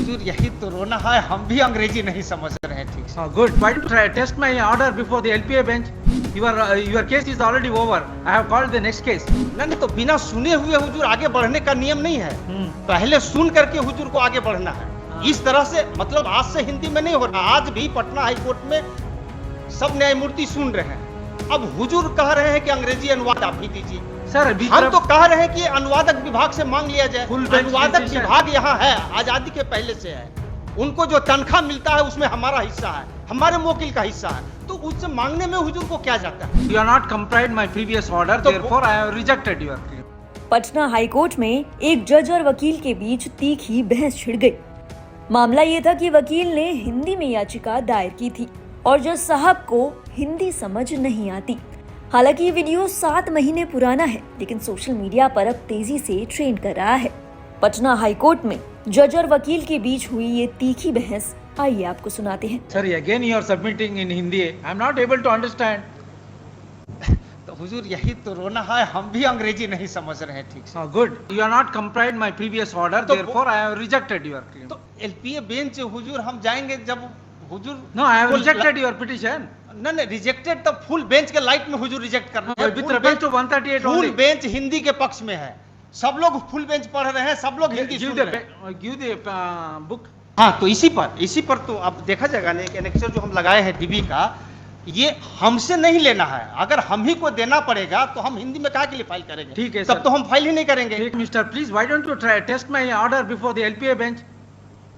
हुजूर यही तो रोना है, हम भी अंग्रेजी नहीं समझ रहे हैं ठीक से। Oh, good. Why don't you test my order before the LPA bench? Your case is already over. I have called the next case. नहीं तो बिना सुने हुए हुजूर आगे बढ़ने का नियम नहीं है। पहले सुन करके हुजूर को आगे बढ़ना है। इस तरह से मतलब आज से हिंदी में नहीं हो रहा। आज भी पटना हाई कोर्ट में सब न्यायमूर्ति सुन रहे हैं। अब हुजूर कह रहे हैं कि अंग्रेजी अनुवाद आप ही दीजिए। सर हम तो कह रहे हैं कि अनुवादक विभाग से मांग लिया जाए। अनुवादक विभाग यहाँ है, आजादी के पहले से है। उनको जो तनख्वाह मिलता है उसमें हमारा हिस्सा है, हमारे मोकिल का हिस्सा है, तो उससे मांगने में हुजूर को क्या जाता है। You are not complied my previous order, therefore I have rejected your claim. Patna high court में एक जज और वकील के बीच तीखी बहस छिड़ गई। मामला ये था कि वकील ने हिंदी में याचिका दायर की थी और जज साहब को हिंदी समझ नहीं आती। हालांकि ये वीडियो 7 महीने पुराना है, लेकिन सोशल मीडिया पर अब तेजी से ट्रेंड कर रहा है। पटना हाईकोर्ट में जज और वकील के बीच हुई ये तीखी बहस, आइए आपको सुनाते हैं। Sorry, again you are submitting in Hindi. I am not able to understand. तो हुजूर यही तो रोना है, हम भी अंग्रेजी नहीं समझ रहे हैं ठीक से। Oh, good. You are not complied my previous order, therefore I have rejected your claim. तो एलपीए बेंच हुजूर हम जाएंगे जब हुजूर No, I have rejected your petition. नहीं रिजेक्टेड तो फुल बेंच के लाइट में हुजूर रिजेक्ट करना है। With reference to 138 full only. Bench Hindi के पक्ष में है। सब लोग फुल बेंच पढ़ रहे हैं, सब लोग हिंदी सुन रहे हैं। Give the book. हाँ तो इसी पर तो अब देखा जाएगा ना, एक एनेक्सर जो हम लगाए हैं डीबी का, ये हमसे नहीं लेना है। अगर हम ही को देना पड़ेगा तो हम हिंदी में काहे के लिए फाइल करेंगे? ठीक है तब तो हम फाइल ही नहीं करेंगे। ठीक mister, please why don't you try test my order before the LPA bench?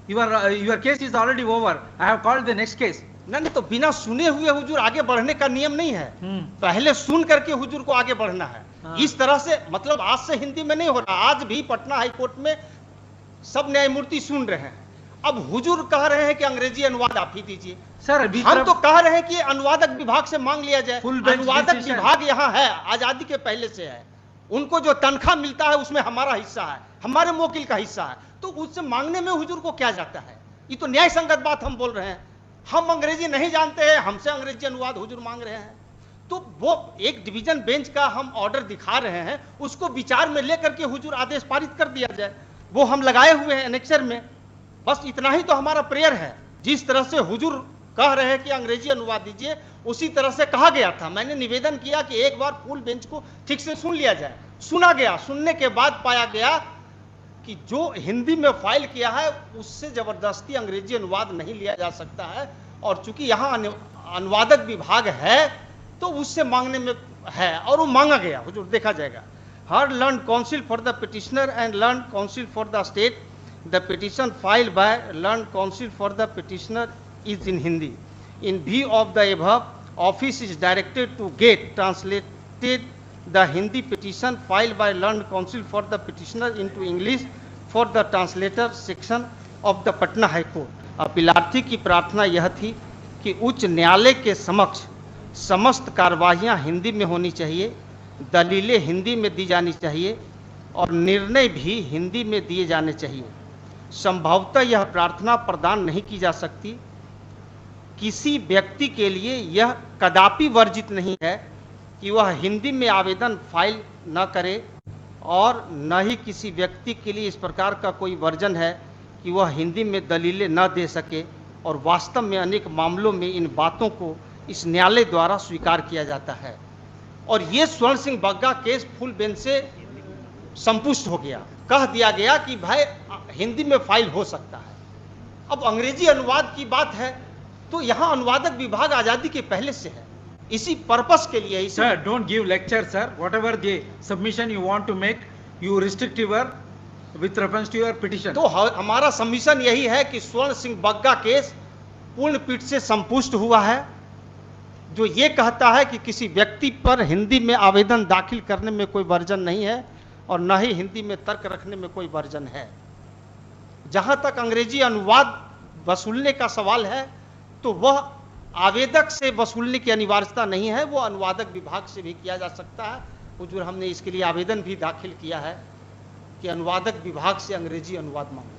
Your case is already over. I have called the next case. नहीं तो बिना सुने हुए हुजूर आगे बढ़ने का नियम नहीं है। पहले सुन करके हुजूर को आगे बढ़ना है। इस तरह से मतलब आज से हिंदी में नहीं हो रहा। आज भी पटना हाई कोर्ट में सब न्यायमूर्ति सुन रहे हैं। अब हुजूर कह रहे हैं कि अंग्रेजी अनुवाद आप ही दीजिए। सर हम तो कह रहे हैं कि अनुवादक विभाग से मांग लिया जाए। अनुवादक विभाग यहाँ है, आजादी के पहले से है। उनको जो तनख्वाह मिलता है उसमें हमारा हिस्सा है, हमारे मोकिल का हिस्सा है, तो उससे मांगने में हुजूर को क्या जाता है। ये तो न्याय संगत बात हम बोल रहे हैं। हम अंग्रेजी नहीं जानते हैं, हमसे अंग्रेजी अनुवाद हुजूर मांग रहे हैं। तो वो एक डिवीजन बेंच का हम ऑर्डर दिखा रहे हैं, उसको विचार में लेकर के हुजूर आदेश पारित कर दिया जाए। वो हम लगाए हुए हैं एनेक्सर में। बस इतना ही तो हमारा प्रेयर है। जिस तरह से हुजूर कह रहे हैं कि अंग्रेजी अनुवाद दीजिए, उसी तरह से कहा गया था। मैंने निवेदन किया कि एक बार फुल बेंच को ठीक से सुन लिया जाए। सुना गया, सुनने के बाद पाया गया कि जो हिंदी में फाइल किया है उससे जबरदस्ती अंग्रेजी अनुवाद नहीं लिया जा सकता है। और चूंकि यहाँ अनुवादक विभाग है तो उससे मांगने में है, और वो मांगा गया। हुजूर देखा जाएगा। Heard learned counsel for the petitioner and learned counsel for the state, the petition filed by learned counsel for the petitioner is in Hindi. In view of the above, office is directed to get translated the Hindi petition filed by learned counsel for the petitioner into English for the translator section of the Patna High Court. अपीलार्थी की प्रार्थना यह थी कि उच्च न्यायालय के समक्ष समस्त कार्यवाहियां हिंदी में होनी चाहिए, दलीलें हिंदी में दी जानी चाहिए और निर्णय भी हिंदी में दिए जाने चाहिए। संभवतः यह प्रार्थना प्रदान नहीं की जा सकती। किसी व्यक्ति के लिए यह कदापि वर्जित नहीं है कि वह हिंदी में आवेदन फाइल न करे, और न ही किसी व्यक्ति के लिए इस प्रकार का कोई वर्जन है कि वह हिंदी में दलीलें न दे सके। और वास्तव में अनेक मामलों में इन बातों को इस न्यायालय द्वारा स्वीकार किया जाता है। और ये स्वर्ण Singh Bagga case full bench से संपुष्ट हो गया। कह दिया गया कि भाई हिंदी में फाइल हो सकता है। अब अंग्रेजी अनुवाद की बात है तो यहाँ अनुवादक विभाग आजादी के पहले से है। इसी पर्पस के लिए sir don't give lecture sir, whatever the submission you want to make you restrict your with reference to your petition. तो हमारा सबमिशन यही है कि स्वर्ण सिंह बग्गा केस पूर्ण पीठ से संपुष्ट हुआ है, जो ये कहता है कि किसी व्यक्ति पर हिंदी में आवेदन दाखिल करने में कोई वर्जन नहीं है और न ही हिंदी में तर्क रखने में कोई वर्जन है। जहाँ तक अंग्रेजी अनुवाद वसूलने का सवाल है तो वह आवेदक से वसूलने की अनिवार्यता नहीं है, वो अनुवादक विभाग से भी किया जा सकता है। हुजूर हमने इसके लिए आवेदन भी दाखिल किया है कि अनुवादक विभाग से अंग्रेजी अनुवाद मांगो।